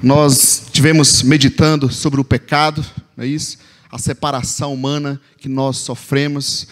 Nós tivemos meditando sobre o pecado, não é isso? A separação humana que nós sofremos,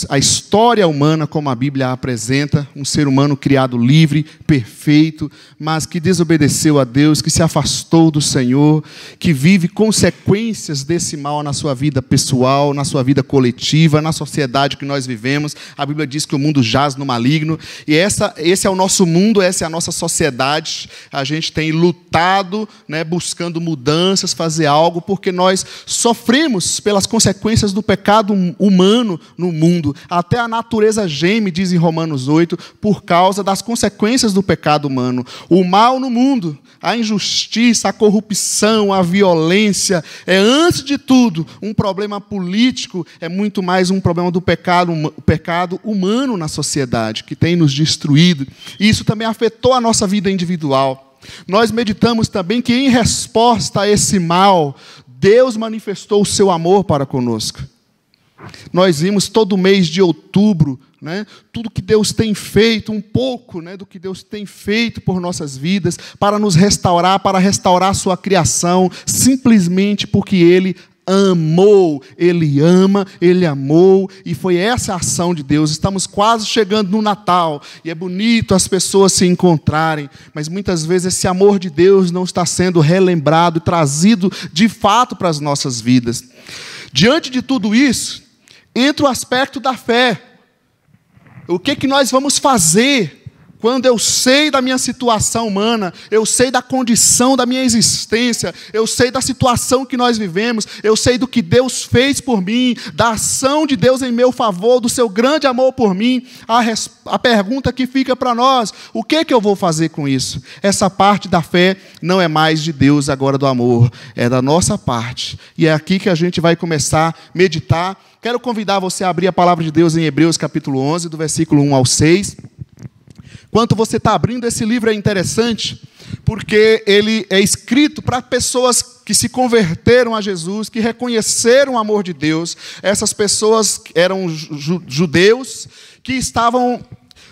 a história humana como a Bíblia a apresenta, um ser humano criado livre, perfeito, mas que desobedeceu a Deus, que se afastou do Senhor, que vive consequências desse mal na sua vida pessoal, na sua vida coletiva, na sociedade que nós vivemos. A Bíblia diz que o mundo jaz no maligno, e esse é o nosso mundo, essa é a nossa sociedade. A gente tem lutado, buscando mudanças, fazer algo, porque nós sofremos pelas consequências do pecado humano no mundo. Até a natureza geme, diz em Romanos 8, por causa das consequências do pecado humano. O mal no mundo, a injustiça, a corrupção, a violência, é antes de tudo um problema político, é muito mais um problema do pecado humano na sociedade, que tem nos destruído. E isso também afetou a nossa vida individual. Nós meditamos também que, em resposta a esse mal, Deus manifestou o seu amor para conosco. Nós vimos todo mês de outubro, tudo que Deus tem feito, um pouco do que Deus tem feito por nossas vidas, para nos restaurar, para restaurar a sua criação, simplesmente porque Ele amou, Ele ama, Ele amou, e foi essa a ação de Deus. Estamos quase chegando no Natal, e é bonito as pessoas se encontrarem, mas muitas vezes esse amor de Deus não está sendo relembrado e trazido de fato para as nossas vidas. Diante de tudo isso, entra o aspecto da fé. O que nós vamos fazer quando eu sei da minha situação humana, eu sei da condição da minha existência, eu sei da situação que nós vivemos, eu sei do que Deus fez por mim, da ação de Deus em meu favor, do seu grande amor por mim. A pergunta que fica para nós: o que eu vou fazer com isso? Essa parte da fé não é mais de Deus agora do amor, é da nossa parte. E é aqui que a gente vai começar a meditar. Quero convidar você a abrir a palavra de Deus em Hebreus capítulo 11, do versículo 1 ao 6. Enquanto você está abrindo esse livro, é interessante, porque ele é escrito para pessoas que se converteram a Jesus, que reconheceram o amor de Deus. Essas pessoas eram judeus que estavam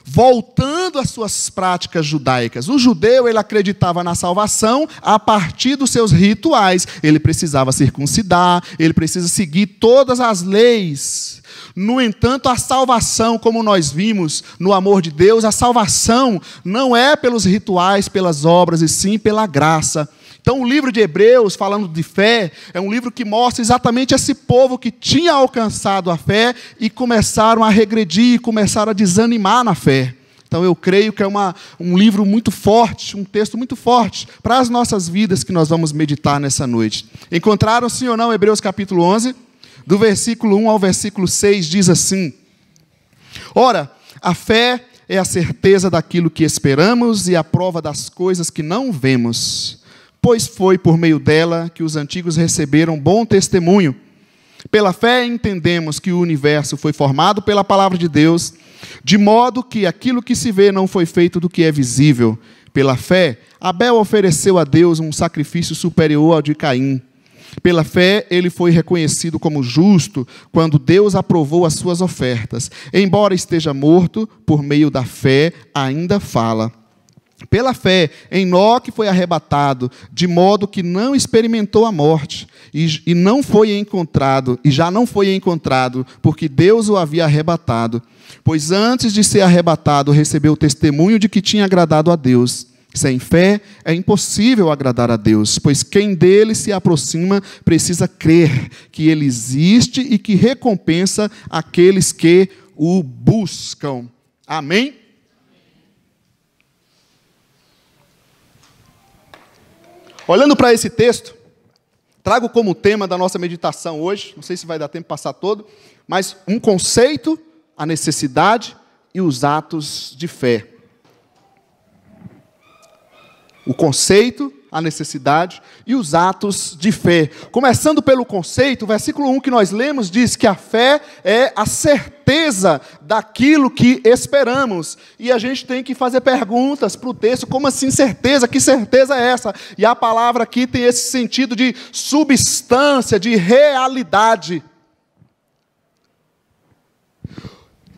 voltando às suas práticas judaicas. O judeu, ele acreditava na salvação a partir dos seus rituais. Ele precisava circuncidar, ele precisa seguir todas as leis. No entanto, a salvação, como nós vimos no amor de Deus, a salvação não é pelos rituais, pelas obras, e sim pela graça. Então, o livro de Hebreus, falando de fé, é um livro que mostra exatamente esse povo que tinha alcançado a fé e começaram a regredir, começaram a desanimar na fé. Então, eu creio que é um livro muito forte, um texto muito forte para as nossas vidas que nós vamos meditar nessa noite. Encontraram, sim ou não, Hebreus capítulo 11? Do versículo 1 ao versículo 6, diz assim: Ora, a fé é a certeza daquilo que esperamos e a prova das coisas que não vemos, pois foi por meio dela que os antigos receberam bom testemunho. Pela fé entendemos que o universo foi formado pela palavra de Deus, de modo que aquilo que se vê não foi feito do que é visível. Pela fé, Abel ofereceu a Deus um sacrifício superior ao de Caim. Pela fé, ele foi reconhecido como justo quando Deus aprovou as suas ofertas. Embora esteja morto, por meio da fé ainda fala. Pela fé, Enoque foi arrebatado, de modo que não experimentou a morte, e já não foi encontrado, porque Deus o havia arrebatado. Pois antes de ser arrebatado, recebeu o testemunho de que tinha agradado a Deus. Sem fé é impossível agradar a Deus, pois quem dele se aproxima precisa crer que ele existe e que recompensa aqueles que o buscam. Amém? Olhando para esse texto, trago como tema da nossa meditação hoje, não sei se vai dar tempo de passar todo, mas um conceito, a necessidade e os atos de fé. O conceito, a necessidade e os atos de fé. Começando pelo conceito, o versículo 1 que nós lemos diz que a fé é a certeza daquilo que esperamos. E a gente tem que fazer perguntas para o texto: como assim certeza? Que certeza é essa? E a palavra aqui tem esse sentido de substância, de realidade.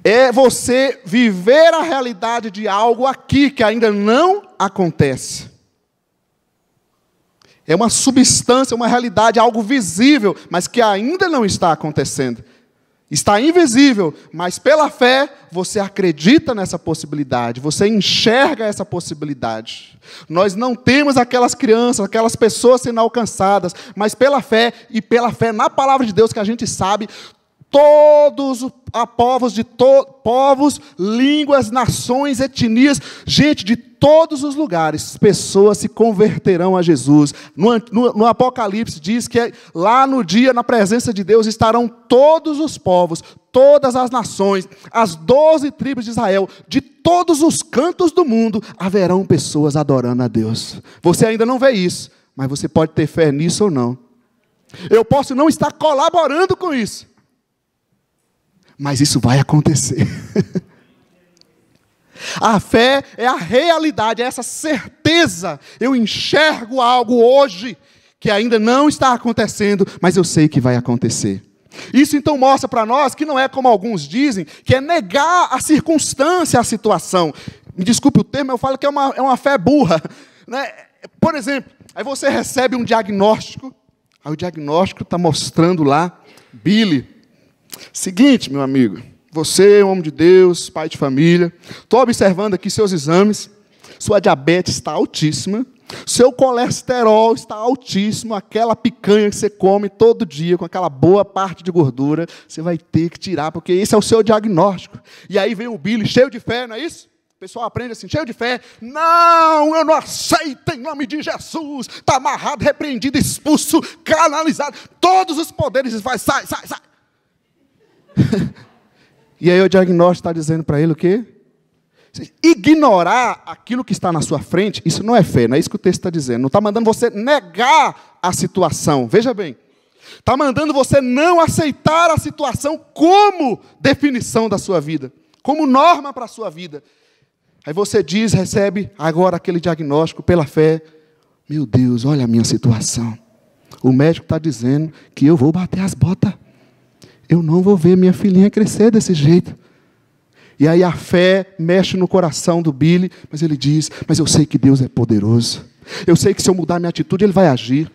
É você viver a realidade de algo aqui que ainda não acontece. É uma substância, uma realidade, algo visível, mas que ainda não está acontecendo. Está invisível, mas pela fé você acredita nessa possibilidade, você enxerga essa possibilidade. Nós não temos aquelas crianças, aquelas pessoas sendo alcançadas, mas pela fé e pela fé na palavra de Deus que a gente sabe, todos os povos, línguas, nações, etnias, gente de todos os lugares, pessoas se converterão a Jesus. No Apocalipse diz que lá no dia, na presença de Deus, estarão todos os povos, todas as nações, as 12 tribos de Israel, de todos os cantos do mundo, haverão pessoas adorando a Deus. Você ainda não vê isso, mas você pode ter fé nisso ou não. Eu posso não estar colaborando com isso, mas isso vai acontecer. A fé é a realidade, é essa certeza. Eu enxergo algo hoje que ainda não está acontecendo, mas eu sei que vai acontecer. Isso então mostra para nós que não é como alguns dizem, que é negar a circunstância, a situação. Me desculpe o termo, eu falo que é uma fé burra, né? Por exemplo, aí você recebe um diagnóstico, aí o diagnóstico está mostrando lá, Billy, seguinte, meu amigo, você é um homem de Deus, pai de família, estou observando aqui seus exames, sua diabetes está altíssima, seu colesterol está altíssimo, aquela picanha que você come todo dia, com aquela boa parte de gordura, você vai ter que tirar, porque esse é o seu diagnóstico. E aí vem o Billy, cheio de fé, não é isso? O pessoal aprende assim, cheio de fé. Não, eu não aceito em nome de Jesus. Está amarrado, repreendido, expulso, canalizado. Todos os poderes, vai, sai. E aí o diagnóstico está dizendo para ele o quê? Ignorar aquilo que está na sua frente, isso não é fé, não é isso que o texto está dizendo. Não está mandando você negar a situação. Veja bem. Está mandando você não aceitar a situação como definição da sua vida. Como norma para a sua vida. Aí você diz, recebe agora aquele diagnóstico pela fé. Meu Deus, olha a minha situação. O médico está dizendo que eu vou bater as botas. Eu não vou ver minha filhinha crescer desse jeito. E aí a fé mexe no coração do Billy, mas ele diz, mas eu sei que Deus é poderoso. Eu sei que se eu mudar minha atitude, Ele vai agir.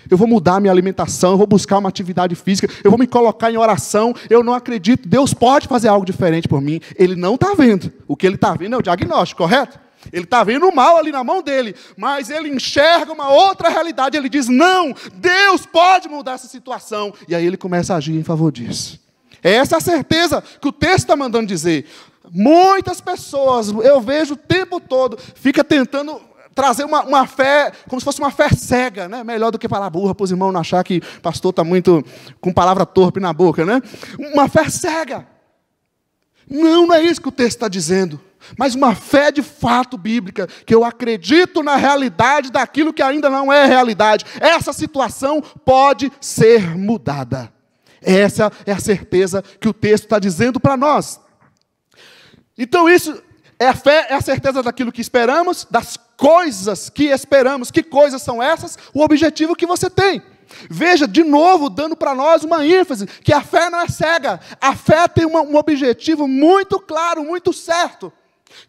Eu vou mudar minha alimentação, eu vou buscar uma atividade física, eu vou me colocar em oração, eu não acredito, Deus pode fazer algo diferente por mim. Ele não está vendo. O que ele está vendo é o diagnóstico, correto? Ele está vendo o mal ali na mão dele, mas ele enxerga uma outra realidade, ele diz, não, Deus pode mudar essa situação. E aí ele começa a agir em favor disso. É essa a certeza que o texto está mandando dizer. Muitas pessoas, eu vejo o tempo todo, fica tentando trazer uma fé, como se fosse uma fé cega, né? Melhor do que falar burra, para os irmãos não achar que o pastor está muito com palavra torpe na boca, né? Uma fé cega. Não é isso que o texto está dizendo. Mas uma fé de fato bíblica, que eu acredito na realidade daquilo que ainda não é realidade. Essa situação pode ser mudada. Essa é a certeza que o texto está dizendo para nós. Então isso é a fé, é a certeza daquilo que esperamos, das coisas que esperamos. Que coisas são essas? O objetivo que você tem. Veja, de novo, dando para nós uma ênfase, que a fé não é cega. A fé tem um objetivo muito claro, muito certo.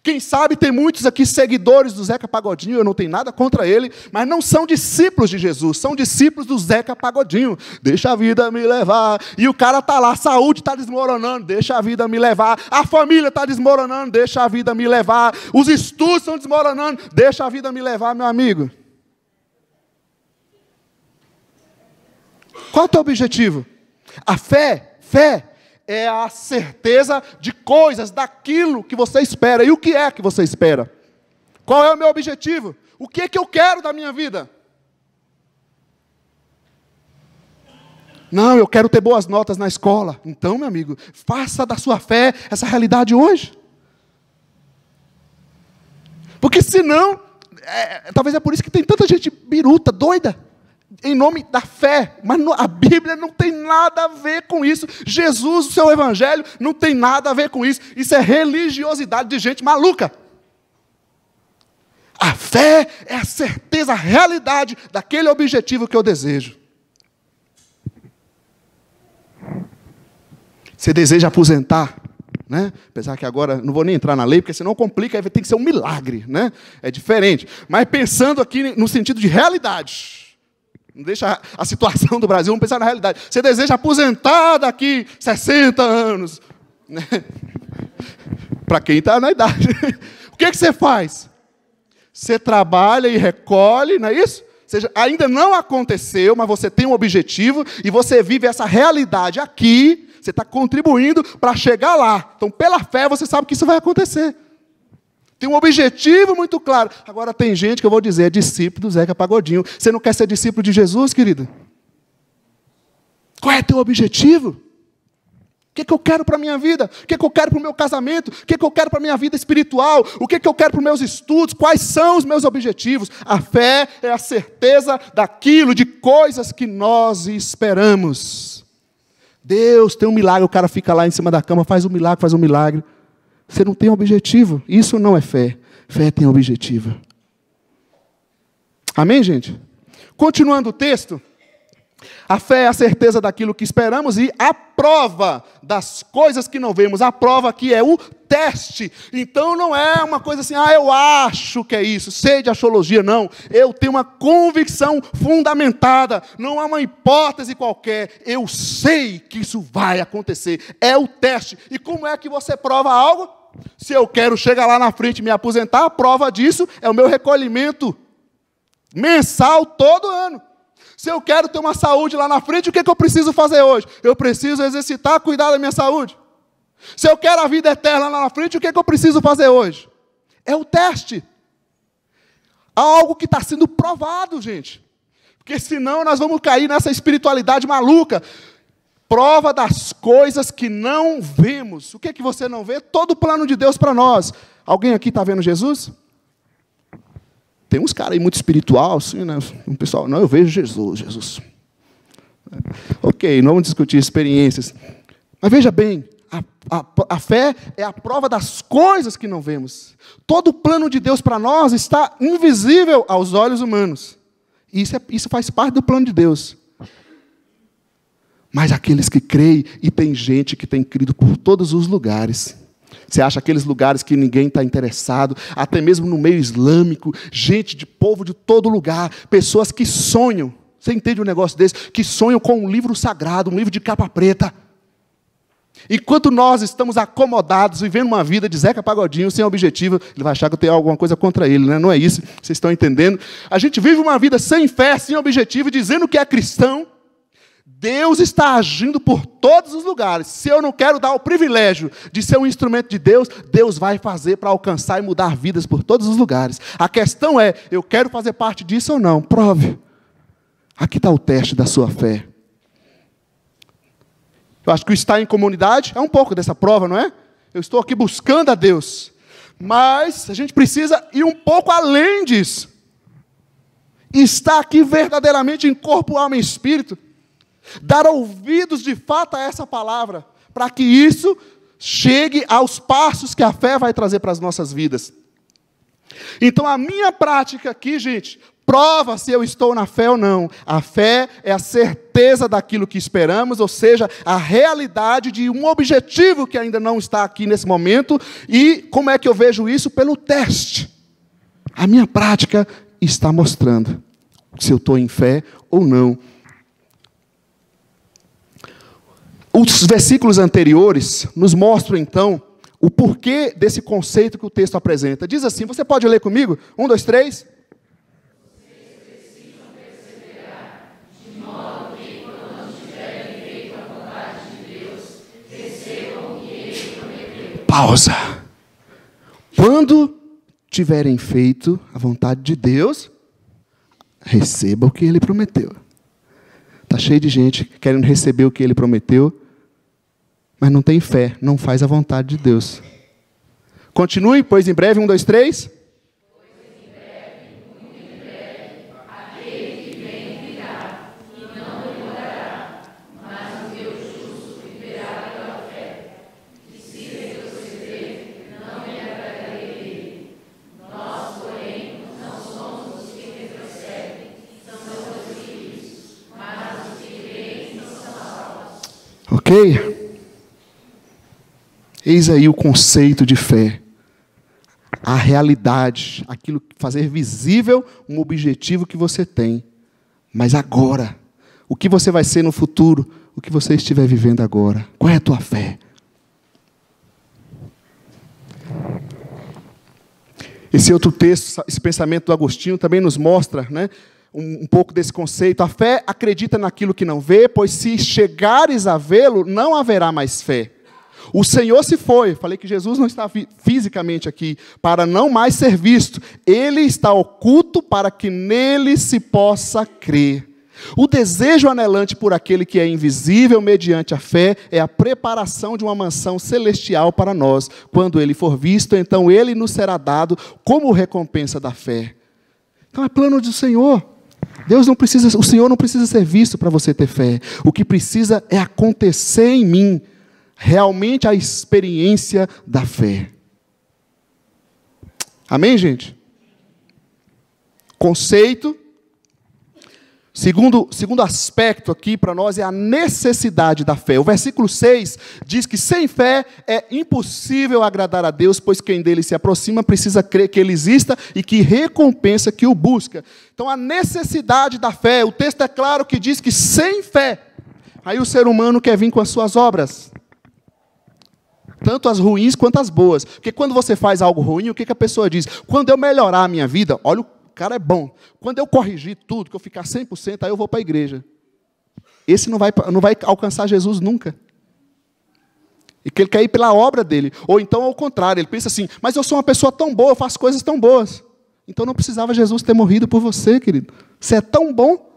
Quem sabe tem muitos aqui seguidores do Zeca Pagodinho, eu não tenho nada contra ele, mas não são discípulos de Jesus, são discípulos do Zeca Pagodinho. Deixa a vida me levar. E o cara está lá, a saúde está desmoronando, deixa a vida me levar. A família está desmoronando, deixa a vida me levar. Os estudos estão desmoronando, deixa a vida me levar, meu amigo. Qual é o teu objetivo? A fé é a certeza de coisas, daquilo que você espera. E o que é que você espera? Qual é o meu objetivo? O que é que eu quero da minha vida? Não, eu quero ter boas notas na escola. Então, meu amigo, faça da sua fé essa realidade hoje. Porque senão, talvez é por isso que tem tanta gente biruta, doida, em nome da fé, mas a Bíblia não tem nada a ver com isso. Jesus, o seu evangelho, não tem nada a ver com isso. Isso é religiosidade de gente maluca. A fé é a certeza, a realidade daquele objetivo que eu desejo. Você deseja aposentar, né? Apesar que agora, não vou nem entrar na lei, porque senão complica, aí tem que ser um milagre, né? É diferente. Mas pensando aqui no sentido de realidade, Não deixa a situação do Brasil, vamos pensar na realidade. Você deseja aposentar daqui 60 anos. Né? Para quem está na idade. O que você faz? Você trabalha e recolhe, não é isso? Ou seja, ainda não aconteceu, mas você tem um objetivo e você vive essa realidade aqui. Você está contribuindo para chegar lá. Então, pela fé, você sabe que isso vai acontecer. Tem um objetivo muito claro. Agora, tem gente que eu vou dizer, é discípulo do Zeca Pagodinho. Você não quer ser discípulo de Jesus, querido? Qual é teu objetivo? O que eu quero para a minha vida? O que eu quero para o meu casamento? O que eu quero para a minha vida espiritual? O que eu quero para os meus estudos? Quais são os meus objetivos? A fé é a certeza daquilo, de coisas que nós esperamos. Deus tem um milagre, o cara fica lá em cima da cama, faz um milagre, faz um milagre. Você não tem objetivo. Isso não é fé. Fé tem objetivo. Amém, gente? Continuando o texto. A fé é a certeza daquilo que esperamos e a prova das coisas que não vemos. A prova aqui é o teste. Então não é uma coisa assim, eu acho que é isso, sei de astrologia, não. Eu tenho uma convicção fundamentada, não é uma hipótese qualquer. Eu sei que isso vai acontecer. É o teste. E como é que você prova algo? Se eu quero chegar lá na frente e me aposentar, a prova disso é o meu recolhimento mensal todo ano. Se eu quero ter uma saúde lá na frente, o que eu preciso fazer hoje? Eu preciso exercitar, cuidar da minha saúde. Se eu quero a vida eterna lá na frente, o que eu preciso fazer hoje? É o teste. Há algo que está sendo provado, gente. Porque senão nós vamos cair nessa espiritualidade maluca. Prova das coisas que não vemos. O que você não vê? Todo o plano de Deus para nós. Alguém aqui está vendo Jesus? Tem uns caras aí muito espiritual, assim, né? Um pessoal, não, eu vejo Jesus. Ok, não vamos discutir experiências. Mas veja bem, a fé é a prova das coisas que não vemos. Todo o plano de Deus para nós está invisível aos olhos humanos. Isso faz parte do plano de Deus. Mas aqueles que creem, e tem gente que tem crido por todos os lugares. Você acha aqueles lugares que ninguém está interessado, até mesmo no meio islâmico, gente de povo de todo lugar, pessoas que sonham, você entende um negócio desse? Que sonham com um livro sagrado, um livro de capa preta. Enquanto nós estamos acomodados, vivendo uma vida de Zeca Pagodinho, sem objetivo, ele vai achar que eu tenho alguma coisa contra ele, né? Não é isso, vocês estão entendendo? A gente vive uma vida sem fé, sem objetivo, dizendo que é cristão. Deus está agindo por todos os lugares. Se eu não quero dar o privilégio de ser um instrumento de Deus, Deus vai fazer para alcançar e mudar vidas por todos os lugares. A questão é, eu quero fazer parte disso ou não? Prove. Aqui está o teste da sua fé. Eu acho que o estar em comunidade é um pouco dessa prova, não é? Eu estou aqui buscando a Deus. Mas a gente precisa ir um pouco além disso. Estar aqui verdadeiramente em corpo, alma e espírito. Dar ouvidos de fato a essa palavra, para que isso chegue aos passos que a fé vai trazer para as nossas vidas. Então a minha prática aqui, gente, prova se eu estou na fé ou não. A fé é a certeza daquilo que esperamos, ou seja, a realidade de um objetivo que ainda não está aqui nesse momento. E como é que eu vejo isso? Pelo teste. A minha prática está mostrando se eu estou em fé ou não. Os versículos anteriores nos mostram, então, o porquê desse conceito que o texto apresenta. Diz assim, você pode ler comigo? 1, 2, 3. Pausa. Quando tiverem feito a vontade de Deus, receba o que Ele prometeu. Está cheio de gente querendo receber o que Ele prometeu, mas não tem fé, não faz a vontade de Deus. Continue, pois em breve, 1, 2, 3. Ok? Eis aí o conceito de fé. A realidade, aquilo, fazer visível um objetivo que você tem. Mas agora, o que você vai ser no futuro, o que você estiver vivendo agora. Qual é a tua fé? Esse outro texto, esse pensamento do Agostinho também nos mostra, né, um pouco desse conceito. A fé acredita naquilo que não vê, pois se chegares a vê-lo, não haverá mais fé. O Senhor se foi, falei que Jesus não está fisicamente aqui, para não mais ser visto. Ele está oculto para que nele se possa crer. O desejo anelante por aquele que é invisível mediante a fé é a preparação de uma mansão celestial para nós. Quando ele for visto, então ele nos será dado como recompensa da fé. Então é plano do Senhor. O Senhor não precisa ser visto para você ter fé. O que precisa é acontecer em mim, realmente a experiência da fé. Amém, gente? Conceito. Segundo aspecto aqui para nós é a necessidade da fé. O versículo 6 diz que sem fé é impossível agradar a Deus, pois quem dele se aproxima precisa crer que ele exista e que recompensa que o busca. Então a necessidade da fé, o texto é claro que diz que sem fé, aí o ser humano quer vir com as suas obras. Tanto as ruins quanto as boas. Porque quando você faz algo ruim, o que a pessoa diz? Quando eu melhorar a minha vida, olha, o cara é bom. Quando eu corrigir tudo, que eu ficar 100%, aí eu vou para a igreja. Esse não vai alcançar Jesus nunca. E que ele quer ir pela obra dele. Ou então, ao contrário, ele pensa assim, mas eu sou uma pessoa tão boa, eu faço coisas tão boas. Então não precisava Jesus ter morrido por você, querido. Você é tão bom.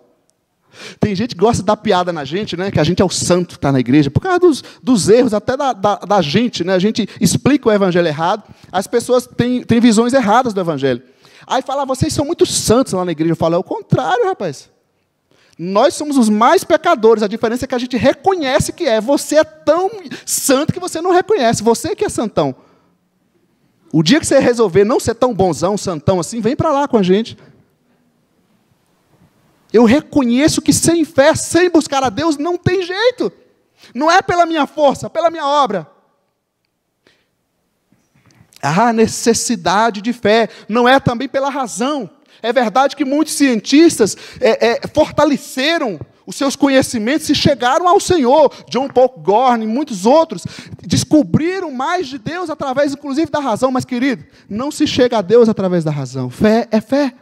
Tem gente que gosta de dar piada na gente, né? Que a gente é o santo que está na igreja, por causa dos erros, até da gente, né? A gente explica o evangelho errado, as pessoas têm visões erradas do evangelho. Aí fala, vocês são muito santos lá na igreja. Eu falo, é o contrário, rapaz. Nós somos os mais pecadores, a diferença é que a gente reconhece que é. Você é tão santo que você não reconhece, você que é santão. O dia que você resolver não ser tão bonzão, santão assim, vem para lá com a gente. Eu reconheço que sem fé, sem buscar a Deus, não tem jeito. Não é pela minha força, pela minha obra. A necessidade de fé não é também pela razão. É verdade que muitos cientistas fortaleceram os seus conhecimentos e chegaram ao Senhor. John Paul Gorn e muitos outros descobriram mais de Deus através, inclusive, da razão. Mas, querido, não se chega a Deus através da razão. Fé é fé.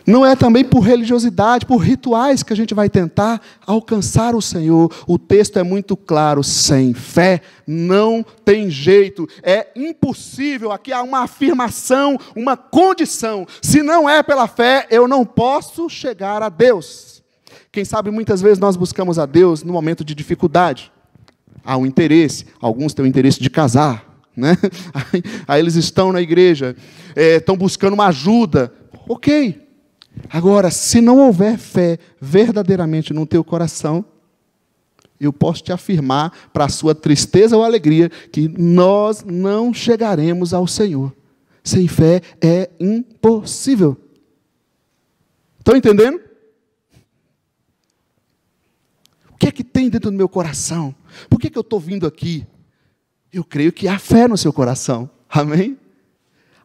Não é também por religiosidade, por rituais que a gente vai tentar alcançar o Senhor. O texto é muito claro, sem fé não tem jeito, é impossível. Aqui há uma afirmação, uma condição. Se não é pela fé, eu não posso chegar a Deus. Quem sabe muitas vezes nós buscamos a Deus no momento de dificuldade. Há um interesse, alguns têm o interesse de casar, né? Aí eles estão na igreja, estão buscando uma ajuda. Ok. Agora, se não houver fé verdadeiramente no teu coração, eu posso te afirmar, para a sua tristeza ou alegria, que nós não chegaremos ao Senhor. Sem fé é impossível. Estão entendendo? O que é que tem dentro do meu coração? Por que eu estou vindo aqui? Eu creio que há fé no seu coração. Amém?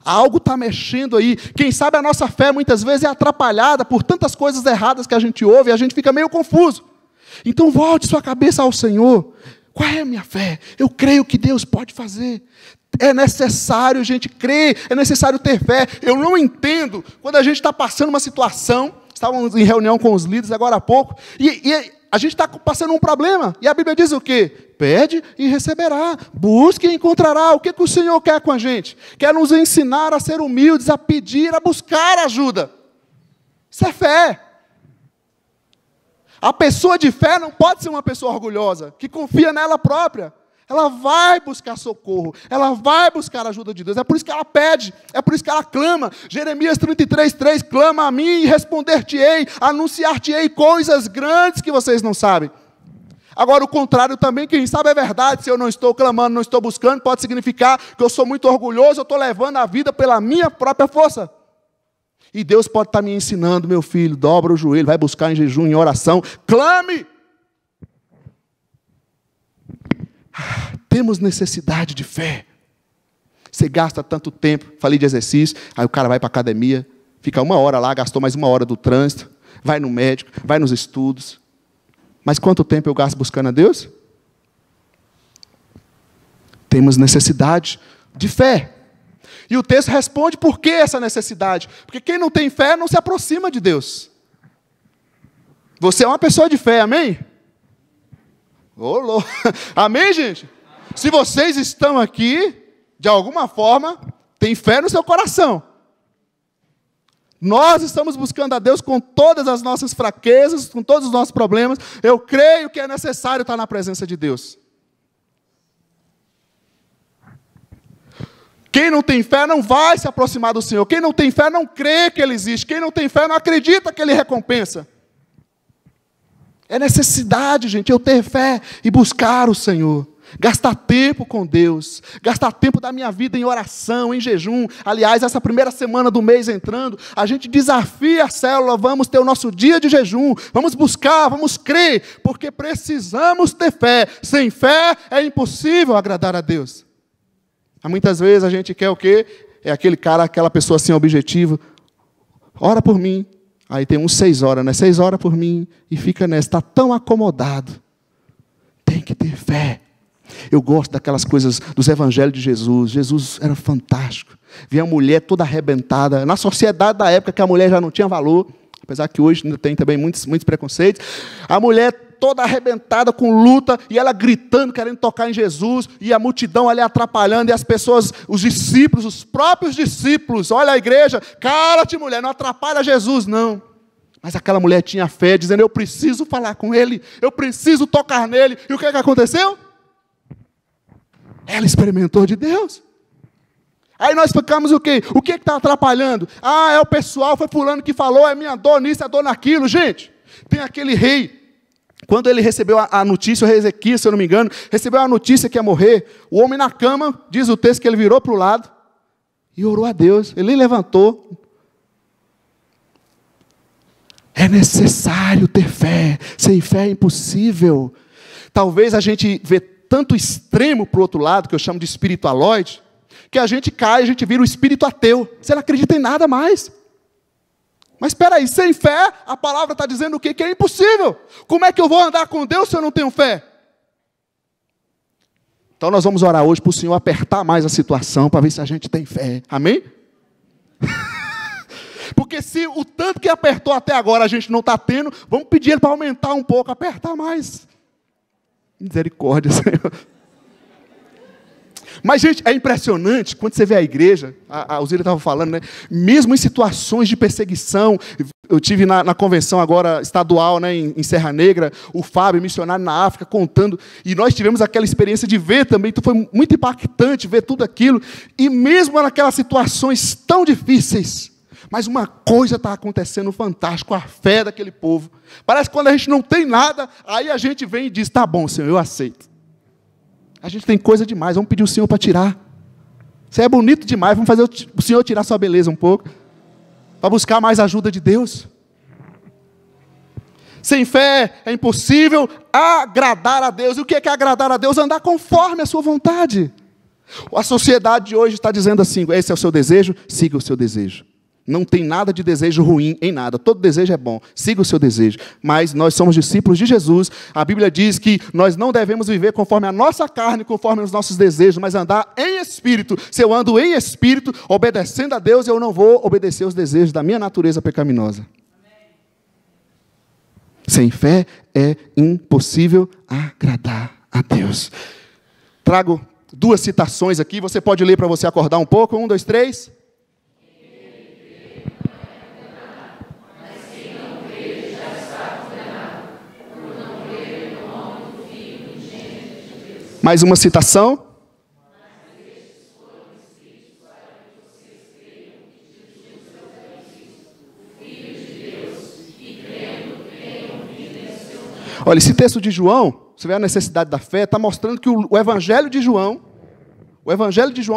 Algo está mexendo aí. Quem sabe a nossa fé muitas vezes é atrapalhada por tantas coisas erradas que a gente ouve e a gente fica meio confuso. Então volte sua cabeça ao Senhor. Qual é a minha fé? Eu creio que Deus pode fazer. É necessário a gente crer, é necessário ter fé. Eu não entendo quando a gente está passando uma situação, estávamos em reunião com os líderes agora há pouco, e a gente está passando um problema, e a Bíblia diz o quê? Pede e receberá, busque e encontrará. O que o Senhor quer com a gente? Quer nos ensinar a ser humildes, a pedir, a buscar ajuda. Isso é fé. A pessoa de fé não pode ser uma pessoa orgulhosa, que confia nela própria. Ela vai buscar socorro, ela vai buscar a ajuda de Deus. É por isso que ela pede, é por isso que ela clama. Jeremias 33:3, clama a mim e responder-te-ei, anunciar-te-ei coisas grandes que vocês não sabem. Agora, o contrário também, quem sabe é verdade. Se eu não estou clamando, não estou buscando, pode significar que eu sou muito orgulhoso, eu estou levando a vida pela minha própria força. E Deus pode estar me ensinando, meu filho, dobra o joelho, vai buscar em jejum, em oração, clame. Temos necessidade de fé. Você gasta tanto tempo, falei de exercício, aí o cara vai para a academia, fica 1 hora lá, gastou mais 1 hora do trânsito, vai no médico, vai nos estudos. Mas quanto tempo eu gasto buscando a Deus? Temos necessidade de fé. E o texto responde por que essa necessidade. Porque quem não tem fé não se aproxima de Deus. Você é uma pessoa de fé, amém? Ô, amém, gente? Se vocês estão aqui, de alguma forma, tem fé no seu coração. Nós estamos buscando a Deus com todas as nossas fraquezas, com todos os nossos problemas. Eu creio que é necessário estar na presença de Deus. Quem não tem fé não vai se aproximar do Senhor. Quem não tem fé não crê que Ele existe. Quem não tem fé não acredita que Ele recompensa. É necessidade, gente, eu ter fé e buscar o Senhor. Gastar tempo com Deus. Gastar tempo da minha vida em oração, em jejum. Aliás, essa primeira semana do mês entrando, a gente desafia a célula. Vamos ter o nosso dia de jejum. Vamos buscar, vamos crer. Porque precisamos ter fé. Sem fé é impossível agradar a Deus. Muitas vezes a gente quer o quê? É aquele cara, aquela pessoa sem objetivo. Ora por mim. Aí tem uns 6 horas, né? 6 horas por mim. E fica nessa, está tão acomodado. Tem que ter fé. Eu gosto daquelas coisas dos evangelhos de Jesus. Jesus era fantástico. Via a mulher toda arrebentada. Na sociedade da época que a mulher já não tinha valor. Apesar que hoje ainda tem também muitos preconceitos. A mulher toda arrebentada, com luta, e ela gritando, querendo tocar em Jesus, e a multidão ali atrapalhando, e as pessoas, os discípulos, os próprios discípulos, olha a igreja, cala-te mulher, não atrapalha Jesus, não. Mas aquela mulher tinha fé, dizendo, eu preciso falar com ele, eu preciso tocar nele, e o que aconteceu? Ela experimentou de Deus. Aí nós ficamos o quê? O que está atrapalhando? Ah, é o pessoal, foi fulano que falou, é minha dor nisso, é dor naquilo. Gente, tem aquele rei, quando ele recebeu a notícia, o rei Ezequias, se eu não me engano, recebeu a notícia que ia morrer, o homem na cama, diz o texto que ele virou para o lado e orou a Deus, ele levantou. É necessário ter fé, sem fé é impossível. Talvez a gente vê tanto extremo para o outro lado, que eu chamo de espiritualoide, que a gente cai, a gente vira o espírito ateu, você não acredita em nada mais. Mas espera aí, sem fé, a palavra está dizendo o quê? Que é impossível. Como é que eu vou andar com Deus se eu não tenho fé? Então nós vamos orar hoje para o Senhor apertar mais a situação, para ver se a gente tem fé. Amém? Porque se o tanto que apertou até agora a gente não está tendo, vamos pedir Ele para aumentar um pouco, apertar mais. Misericórdia, Senhor. Mas, gente, é impressionante, quando você vê a igreja, a Uzília estava falando, né? Mesmo em situações de perseguição, eu tive na convenção agora estadual, né, em Serra Negra, o Fábio, missionário na África, contando, e nós tivemos aquela experiência de ver também, então foi muito impactante ver tudo aquilo, e mesmo naquelas situações tão difíceis, mas uma coisa está acontecendo fantástica, a fé daquele povo. Parece que quando a gente não tem nada, aí a gente vem e diz, tá bom, Senhor, eu aceito. A gente tem coisa demais, vamos pedir o Senhor para tirar. Você é bonito demais, vamos fazer o Senhor tirar sua beleza um pouco. Para buscar mais ajuda de Deus. Sem fé é impossível agradar a Deus. E o que é agradar a Deus? Andar conforme a sua vontade. A sociedade de hoje está dizendo assim, esse é o seu desejo, siga o seu desejo. Não tem nada de desejo ruim em nada. Todo desejo é bom. Siga o seu desejo. Mas nós somos discípulos de Jesus. A Bíblia diz que nós não devemos viver conforme a nossa carne, conforme os nossos desejos, mas andar em espírito. Se eu ando em espírito, obedecendo a Deus, eu não vou obedecer os desejos da minha natureza pecaminosa. Amém. Sem fé é impossível agradar a Deus. Trago 2 citações aqui. Você pode ler para você acordar um pouco. 1, 2, 3. Mais uma citação. Olha, esse texto de João, você vê a necessidade da fé, está mostrando que o Evangelho de João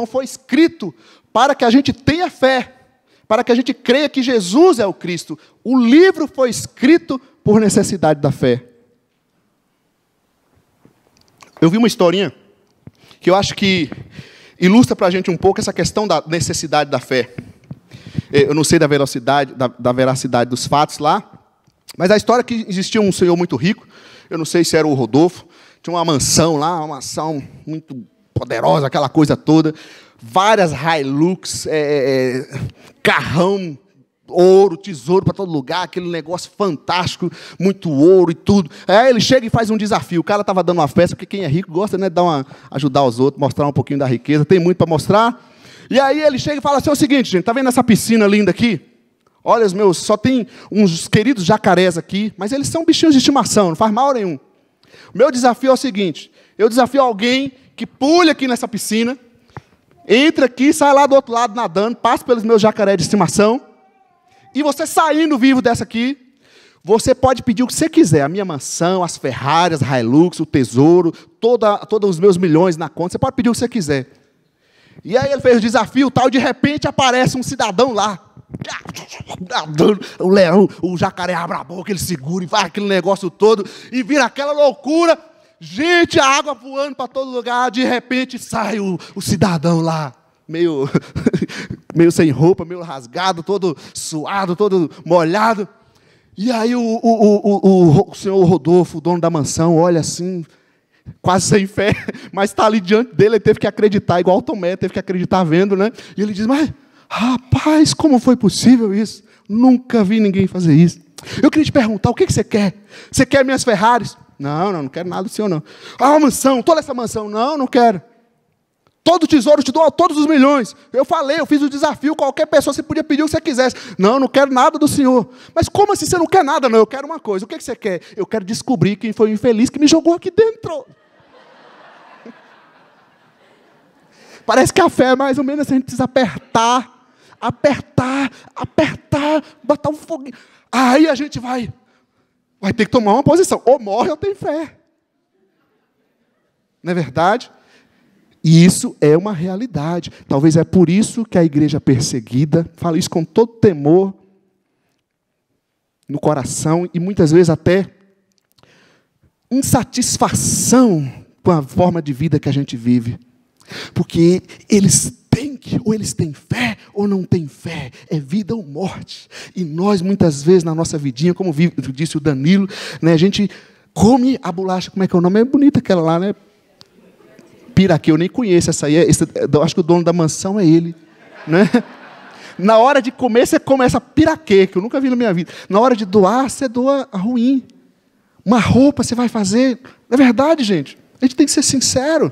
foi escrito para que a gente tenha fé, para que a gente creia que Jesus é o Cristo. O livro foi escrito por necessidade da fé. Eu vi uma historinha que eu acho que ilustra para a gente um pouco essa questão da necessidade da fé. Eu não sei da veracidade dos fatos lá, mas a história é que existia um senhor muito rico, eu não sei se era o Rodolfo, tinha uma mansão lá, uma mansão muito poderosa, aquela coisa toda, várias Hilux, carrão, ouro, tesouro para todo lugar, aquele negócio fantástico, muito ouro e tudo. Aí ele chega e faz um desafio. O cara estava dando uma festa, porque quem é rico gosta, né, de ajudar os outros, mostrar um pouquinho da riqueza, tem muito para mostrar. E aí ele chega e fala assim, é o seguinte, gente, tá vendo essa piscina linda aqui? Olha, os meus, só tem uns queridos jacarés aqui, mas eles são bichinhos de estimação, não faz mal nenhum. O meu desafio é o seguinte, eu desafio alguém que pule aqui nessa piscina, entra aqui, sai lá do outro lado nadando, passa pelos meus jacarés de estimação, e você saindo vivo dessa aqui, você pode pedir o que você quiser, a minha mansão, as Ferraris, as Hilux, o tesouro, todos os meus milhões na conta, você pode pedir o que você quiser. E aí ele fez o desafio, tal, de repente aparece um cidadão lá, o leão, o jacaré abre a boca, ele segura e faz aquele negócio todo, e vira aquela loucura, gente, a água voando para todo lugar, de repente sai o cidadão lá, meio sem roupa, meio rasgado, todo suado, todo molhado, e aí o senhor Rodolfo, o dono da mansão, olha assim, quase sem fé, mas está ali diante dele, ele teve que acreditar, igual o Tomé, teve que acreditar vendo, né? E ele diz, mas, rapaz, como foi possível isso? Nunca vi ninguém fazer isso. Eu queria te perguntar, o que você quer? Você quer minhas Ferraris? Não quero nada do senhor, não. Uma mansão, toda essa mansão? Não quero. Todo o tesouro, eu te dou todos os milhões. Eu falei, eu fiz o desafio, qualquer pessoa, você podia pedir o que você quisesse. Não quero nada do senhor. Mas como assim você não quer nada? Não, eu quero uma coisa. O que você quer? Eu quero descobrir quem foi o infeliz que me jogou aqui dentro. Parece que a fé é mais ou menos assim, a gente precisa apertar, botar um foguinho. Aí a gente vai ter que tomar uma posição. Ou morre ou tem fé. Não é verdade? E isso é uma realidade. Talvez é por isso que a igreja perseguida, fala isso com todo temor no coração e muitas vezes até insatisfação com a forma de vida que a gente vive. Porque ou eles têm fé ou não têm fé, é vida ou morte. E nós muitas vezes na nossa vidinha, como disse o Danilo, né, a gente come a bolacha, como é que é o nome? É bonita aquela lá, né? Piraquê, eu nem conheço essa aí, eu acho que o dono da mansão é ele, né? Na hora de comer, você come essa piraquê, que eu nunca vi na minha vida. Na hora de doar, você doa a ruim. Uma roupa você vai fazer. Não é verdade, gente? A gente tem que ser sincero.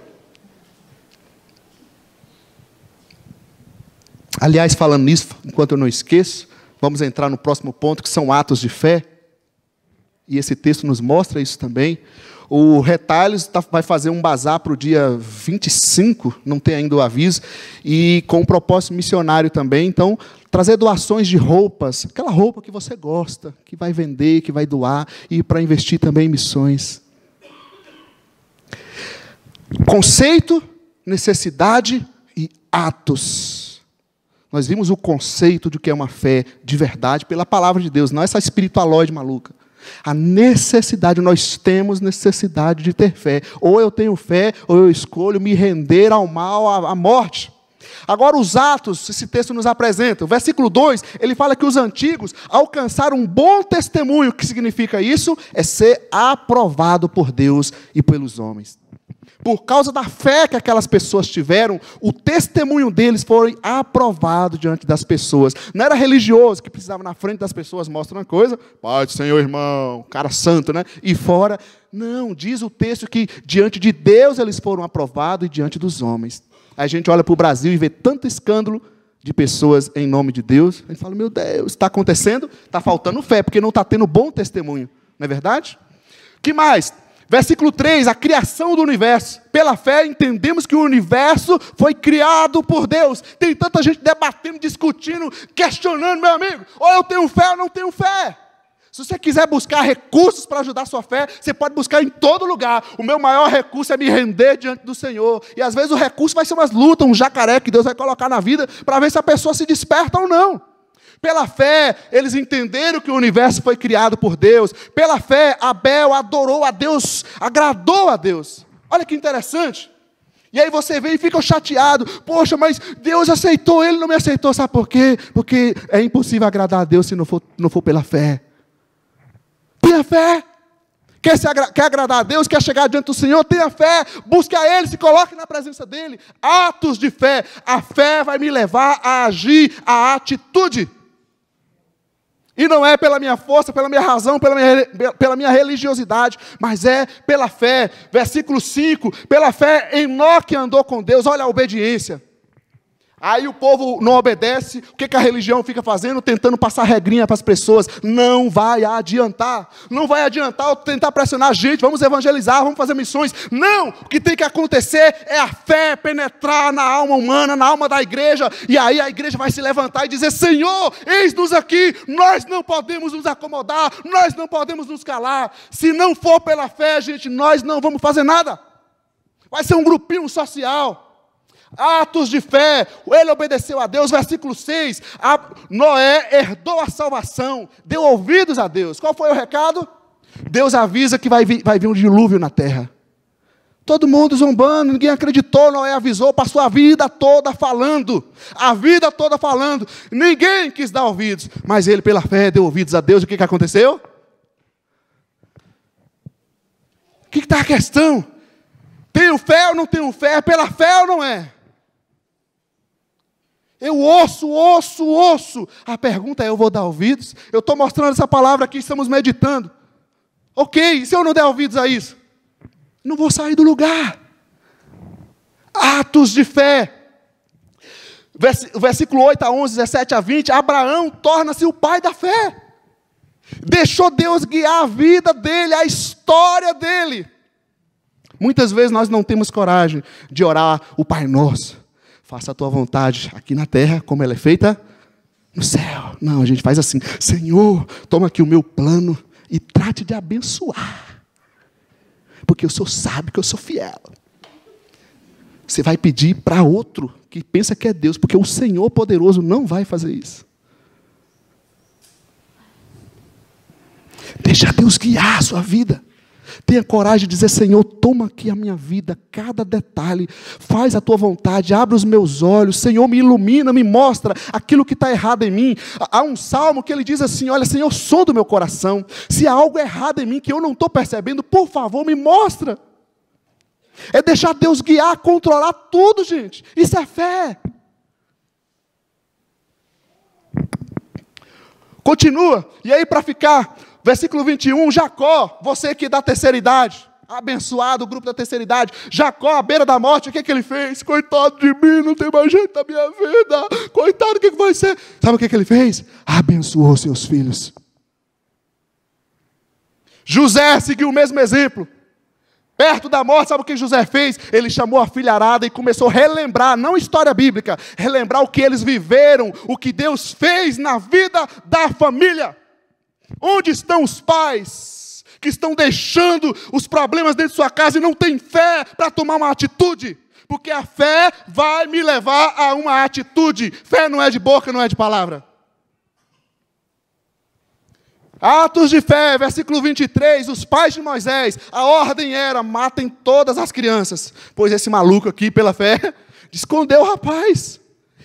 Aliás, falando nisso, enquanto eu não esqueço, vamos entrar no próximo ponto, que são atos de fé. E esse texto nos mostra isso também. O Retalhos vai fazer um bazar para o dia 25, não tem ainda o aviso, e com um propósito missionário também. Então, trazer doações de roupas, aquela roupa que você gosta, que vai vender, que vai doar, e para investir também em missões. Conceito, necessidade e atos. Nós vimos o conceito de que é uma fé de verdade pela palavra de Deus, não essa espiritualóide maluca. A necessidade, nós temos necessidade de ter fé. Ou eu tenho fé, ou eu escolho me render ao mal, à morte. Agora os atos, esse texto nos apresenta. O versículo 2, ele fala que os antigos alcançaram um bom testemunho. O que significa isso? É ser aprovado por Deus e pelos homens. Por causa da fé que aquelas pessoas tiveram, o testemunho deles foi aprovado diante das pessoas. Não era religioso que precisava na frente das pessoas mostrar uma coisa, Pai do Senhor, irmão, cara santo, né? E fora. Não, diz o texto que diante de Deus eles foram aprovados e diante dos homens. Aí a gente olha para o Brasil e vê tanto escândalo de pessoas em nome de Deus. A gente fala, meu Deus, está acontecendo? Está faltando fé, porque não está tendo bom testemunho. Não é verdade? O que mais? Versículo 3, a criação do universo. Pela fé entendemos que o universo foi criado por Deus. Tem tanta gente debatendo, discutindo, questionando, meu amigo. Ou eu tenho fé ou não tenho fé. Se você quiser buscar recursos para ajudar a sua fé, você pode buscar em todo lugar. O meu maior recurso é me render diante do Senhor. E às vezes o recurso vai ser umas lutas, um jacaré que Deus vai colocar na vida para ver se a pessoa se desperta ou não. Pela fé, eles entenderam que o universo foi criado por Deus. Pela fé, Abel adorou a Deus, agradou a Deus. Olha que interessante. E aí você vem e fica chateado. Poxa, mas Deus aceitou, Ele não me aceitou. Sabe por quê? Porque é impossível agradar a Deus se não for pela fé. Tenha fé. Quer agradar a Deus, quer chegar diante do Senhor, tenha fé, busque a Ele, se coloque na presença dEle. Atos de fé. A fé vai me levar a agir, a atitude. E não é pela minha força, pela minha razão, pela minha religiosidade, mas é pela fé. Versículo 5, pela fé Enoque andou com Deus, olha a obediência. Aí o povo não obedece, o que a religião fica fazendo? Tentando passar regrinha para as pessoas. Não vai adiantar. Não vai adiantar eu tentar pressionar a gente, vamos evangelizar, vamos fazer missões. Não, o que tem que acontecer é a fé penetrar na alma humana, na alma da igreja. E aí a igreja vai se levantar e dizer, Senhor, eis-nos aqui, nós não podemos nos acomodar, nós não podemos nos calar. Se não for pela fé, gente, nós não vamos fazer nada. Vai ser um grupinho social. Atos de fé, ele obedeceu a Deus, versículo 6, Noé herdou a salvação, deu ouvidos a Deus. Qual foi o recado? Deus avisa que vai vir um dilúvio na terra. Todo mundo zombando, ninguém acreditou, Noé avisou, passou a vida toda falando, ninguém quis dar ouvidos, mas ele pela fé deu ouvidos a Deus. O que aconteceu? O que está a questão? Tenho fé ou não tenho fé? É pela fé ou não é? Eu ouço. A pergunta é, eu vou dar ouvidos? Eu estou mostrando essa palavra aqui, estamos meditando. Ok, se eu não der ouvidos a isso? Não vou sair do lugar. Atos de fé. Versículo 8 a 11, 17 a 20. Abraão torna-se o pai da fé. Deixou Deus guiar a vida dele, a história dele. Muitas vezes nós não temos coragem de orar o Pai Nosso. Faça a tua vontade aqui na terra, como ela é feita no céu. Não, a gente faz assim, Senhor, toma aqui o meu plano e trate de abençoar. Porque o Senhor sabe que eu sou fiel. Você vai pedir para outro que pensa que é Deus, porque o Senhor poderoso não vai fazer isso. Deixa Deus guiar a sua vida. Tenha coragem de dizer, Senhor, toma aqui a minha vida, cada detalhe, faz a tua vontade, abre os meus olhos, Senhor, me ilumina, me mostra aquilo que está errado em mim. Há um salmo que ele diz assim, olha, Senhor, som do meu coração, se há algo errado em mim que eu não estou percebendo, por favor, me mostra. É deixar Deus guiar, controlar tudo, gente, isso é fé. Continua, e aí para ficar... Versículo 21, Jacó, você que é da terceira idade, abençoado o grupo da terceira idade, Jacó à beira da morte, o que ele fez? Coitado de mim, não tem mais jeito na minha vida, coitado, o que vai ser? Sabe o que ele fez? Abençoou seus filhos. José seguiu o mesmo exemplo, perto da morte, sabe o que José fez? Ele chamou a filharada e começou a relembrar, não história bíblica, relembrar o que eles viveram, o que Deus fez na vida da família. Onde estão os pais que estão deixando os problemas dentro de sua casa e não têm fé para tomar uma atitude? Porque a fé vai me levar a uma atitude. Fé não é de boca, não é de palavra. Atos de fé, versículo 23, os pais de Moisés, a ordem era, matem todas as crianças. Pois esse maluco aqui, pela fé, escondeu o rapaz.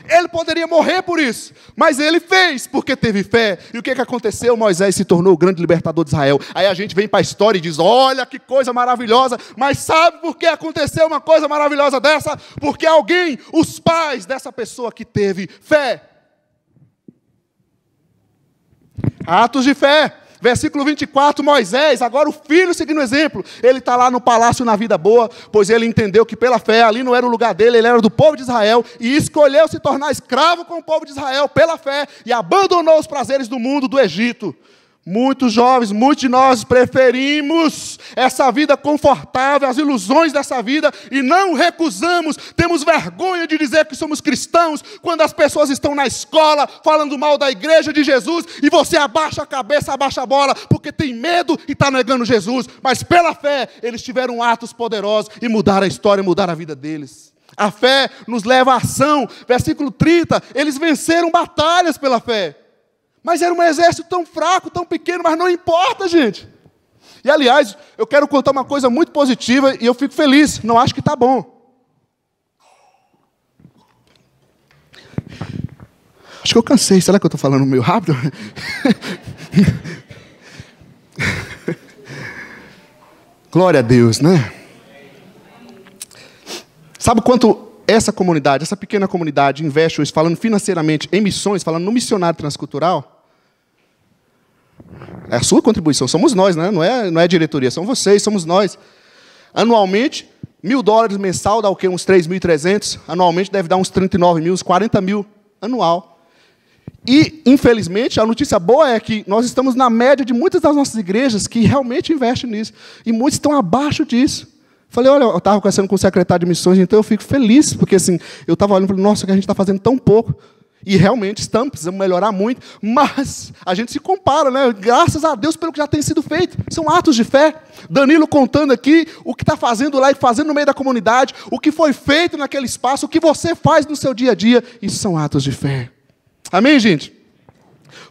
Ele poderia morrer por isso, mas ele fez, porque teve fé. E o que aconteceu? Moisés se tornou o grande libertador de Israel. Aí a gente vem para a história e diz, olha que coisa maravilhosa. Mas sabe por que aconteceu uma coisa maravilhosa dessa? Porque alguém, os pais dessa pessoa que teve fé. Atos de fé. Versículo 24, Moisés, agora o filho seguindo o exemplo, ele está lá no palácio na vida boa, pois ele entendeu que pela fé, ali não era o lugar dele, ele era do povo de Israel, e escolheu se tornar escravo com o povo de Israel pela fé, e abandonou os prazeres do mundo, do Egito. Muitos jovens, muitos de nós preferimos essa vida confortável, as ilusões dessa vida, e não recusamos, temos vergonha de dizer que somos cristãos, quando as pessoas estão na escola, falando mal da igreja de Jesus, e você abaixa a cabeça, abaixa a bola, porque tem medo e está negando Jesus, mas pela fé, eles tiveram atos poderosos, e mudaram a história, mudaram a vida deles. A fé nos leva à ação. Versículo 30, eles venceram batalhas pela fé. Mas era um exército tão fraco, tão pequeno, mas não importa, gente. E aliás, eu quero contar uma coisa muito positiva e eu fico feliz, não acho que está bom. que eu cansei. Será que eu estou falando meio rápido? Glória a Deus, né? Sabe quanto essa comunidade, essa pequena comunidade investe hoje, falando financeiramente em missões, falando no missionário transcultural? É a sua contribuição, somos nós, né? Não é a diretoria, são vocês, somos nós. Anualmente, $1.000 mensal dá o quê? Uns 3.300. Anualmente deve dar uns 39 mil, uns 40 mil anual. E, infelizmente, a notícia boa é que nós estamos na média de muitas das nossas igrejas que realmente investem nisso. E muitos estão abaixo disso. Falei, olha, eu estava conversando com o secretário de missões, então eu fico feliz, porque assim, eu estava olhando e falei, nossa, que a gente está fazendo tão pouco. E realmente estamos, precisamos melhorar muito, mas a gente se compara, né? Graças a Deus pelo que já tem sido feito. São atos de fé. Danilo contando aqui o que está fazendo lá e fazendo no meio da comunidade, o que foi feito naquele espaço, o que você faz no seu dia a dia. Isso são atos de fé. Amém, gente?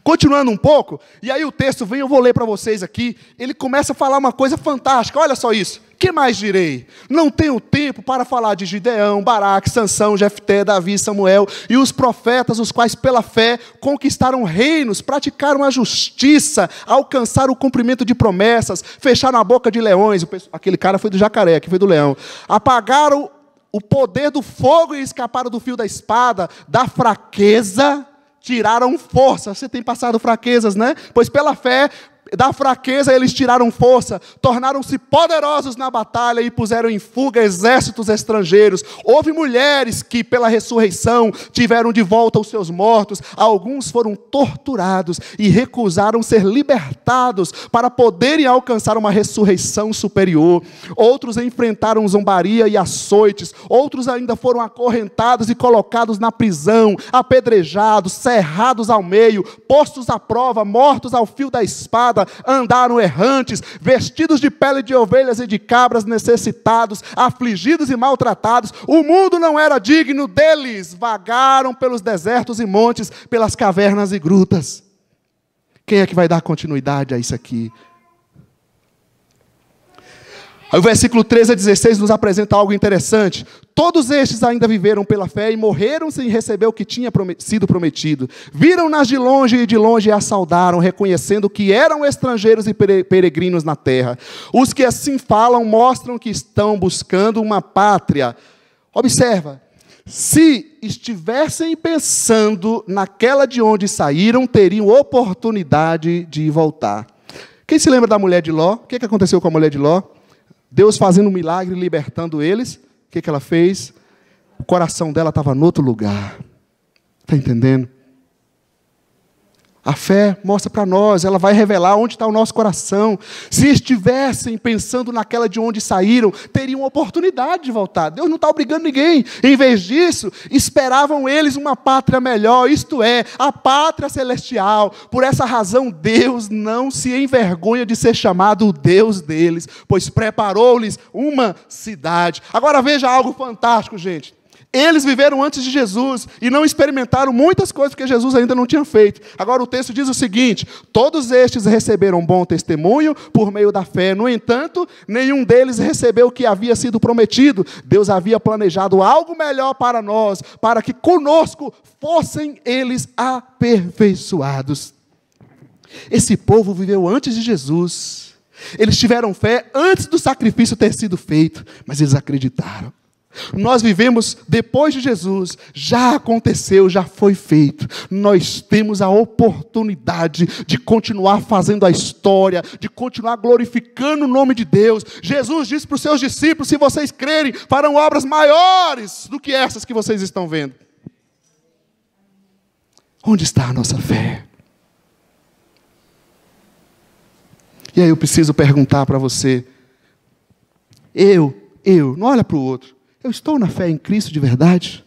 Continuando um pouco, e aí o texto vem, eu vou ler para vocês aqui, ele começa a falar uma coisa fantástica, olha só isso. Que mais direi? Não tenho tempo para falar de Gideão, Baraque, Sansão, Jefté, Davi, Samuel e os profetas, os quais pela fé conquistaram reinos, praticaram a justiça, alcançaram o cumprimento de promessas, fecharam a boca de leões. Aquele cara foi do jacaré, aqui foi do leão. Apagaram o poder do fogo e escaparam do fio da espada, da fraqueza tiraram força. Você tem passado fraquezas, né? Pois pela fé, da fraqueza eles tiraram força, tornaram-se poderosos na batalha e puseram em fuga exércitos estrangeiros. Houve mulheres que pela ressurreição tiveram de volta os seus mortos, alguns foram torturados e recusaram ser libertados para poderem alcançar uma ressurreição superior. Outros enfrentaram zombaria e açoites, outros ainda foram acorrentados e colocados na prisão, apedrejados, cerrados ao meio, postos à prova, mortos ao fio da espada. Andaram errantes, vestidos de pele de ovelhas e de cabras, necessitados, afligidos e maltratados. O mundo não era digno deles. Vagaram pelos desertos e montes, pelas cavernas e grutas. Quem é que vai dar continuidade a isso aqui? Aí o versículo 13 a 16 nos apresenta algo interessante. Todos estes ainda viveram pela fé e morreram sem receber o que tinha sido prometido. Viram-nas de longe e de longe a saudaram, reconhecendo que eram estrangeiros e peregrinos na terra. Os que assim falam mostram que estão buscando uma pátria. Observa, se estivessem pensando naquela de onde saíram, teriam oportunidade de voltar. Quem se lembra da mulher de Ló? O que aconteceu com a mulher de Ló? Deus fazendo um milagre, libertando eles. O que ela fez? O coração dela estava em outro lugar. Está entendendo? A fé mostra para nós, ela vai revelar onde está o nosso coração. Se estivessem pensando naquela de onde saíram, teriam oportunidade de voltar. Deus não está obrigando ninguém. Em vez disso, esperavam eles uma pátria melhor, isto é, a pátria celestial. Por essa razão, Deus não se envergonha de ser chamado o Deus deles, pois preparou-lhes uma cidade. Agora veja algo fantástico, gente. Eles viveram antes de Jesus e não experimentaram muitas coisas que Jesus ainda não tinha feito. Agora o texto diz o seguinte: todos estes receberam bom testemunho por meio da fé. No entanto, nenhum deles recebeu o que havia sido prometido. Deus havia planejado algo melhor para nós, para que conosco fossem eles aperfeiçoados. Esse povo viveu antes de Jesus. Eles tiveram fé antes do sacrifício ter sido feito, mas eles acreditaram. Nós vivemos depois de Jesus, já aconteceu, já foi feito. Nós temos a oportunidade de continuar fazendo a história, de continuar glorificando o nome de Deus. Jesus disse para os seus discípulos: se vocês crerem, farão obras maiores do que essas que vocês estão vendo. Onde está a nossa fé? E aí eu preciso perguntar para você, não olha para o outro. Eu estou na fé em Cristo de verdade?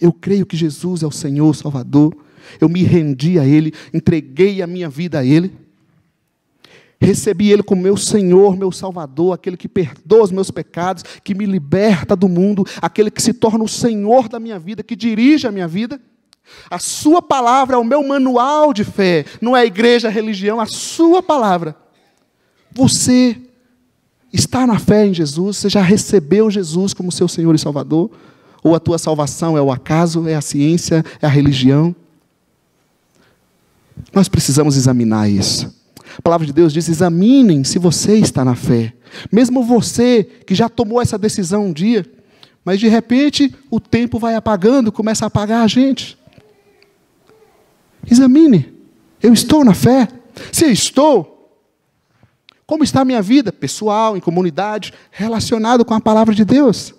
Eu creio que Jesus é o Senhor, Salvador. Eu me rendi a Ele, entreguei a minha vida a Ele. Recebi Ele como meu Senhor, meu Salvador, aquele que perdoa os meus pecados, que me liberta do mundo, aquele que se torna o Senhor da minha vida, que dirige a minha vida. A sua palavra é o meu manual de fé, não é a igreja, a religião, a sua palavra. Você está na fé em Jesus? Você já recebeu Jesus como seu Senhor e Salvador? Ou a tua salvação é o acaso, é a ciência, é a religião? Nós precisamos examinar isso. A palavra de Deus diz: examinem se você está na fé. Mesmo você que já tomou essa decisão um dia, mas de repente o tempo vai apagando, começa a apagar a gente. Examine, eu estou na fé? Se eu estou, como está a minha vida pessoal, em comunidade, relacionado com a palavra de Deus?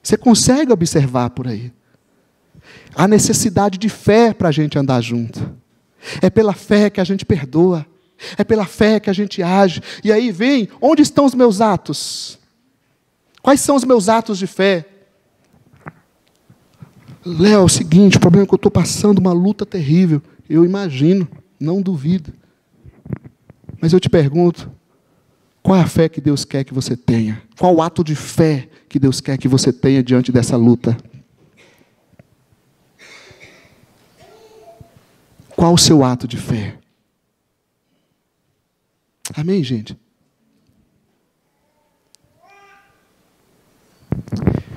Você consegue observar por aí. Há necessidade de fé para a gente andar junto. É pela fé que a gente perdoa. É pela fé que a gente age. E aí vem, onde estão os meus atos? Quais são os meus atos de fé? Léo, é o seguinte, o problema é que eu estou passando uma luta terrível. Eu imagino, não duvido. Mas eu te pergunto, qual é a fé que Deus quer que você tenha? Qual o ato de fé que Deus quer que você tenha diante dessa luta? Qual o seu ato de fé? Amém, gente?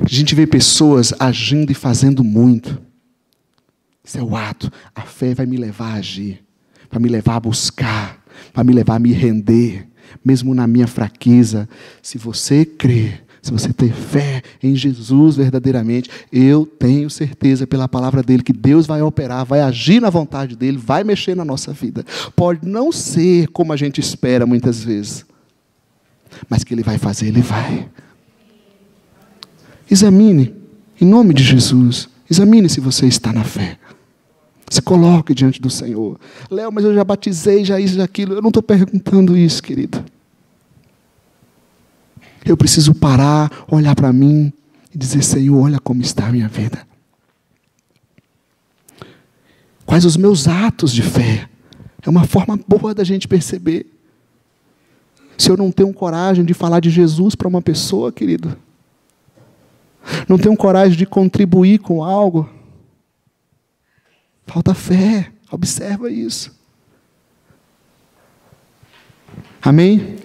A gente vê pessoas agindo e fazendo muito. Isso é o ato. A fé vai me levar a agir, vai me levar a buscar, vai me levar a me render, mesmo na minha fraqueza. Se você crer, se você ter fé em Jesus verdadeiramente, eu tenho certeza pela palavra dele que Deus vai operar, vai agir na vontade dele, vai mexer na nossa vida. Pode não ser como a gente espera muitas vezes, mas que ele vai fazer, ele vai. Examine, em nome de Jesus, examine se você está na fé. Se coloque diante do Senhor. Léo, mas eu já batizei, já isso, já aquilo. Eu não estou perguntando isso, querido. Eu preciso parar, olhar para mim e dizer: Senhor, olha como está a minha vida. Quais os meus atos de fé? É uma forma boa da gente perceber. Se eu não tenho coragem de falar de Jesus para uma pessoa, querido, não tenho coragem de contribuir com algo, falta fé. Observa isso. Amém?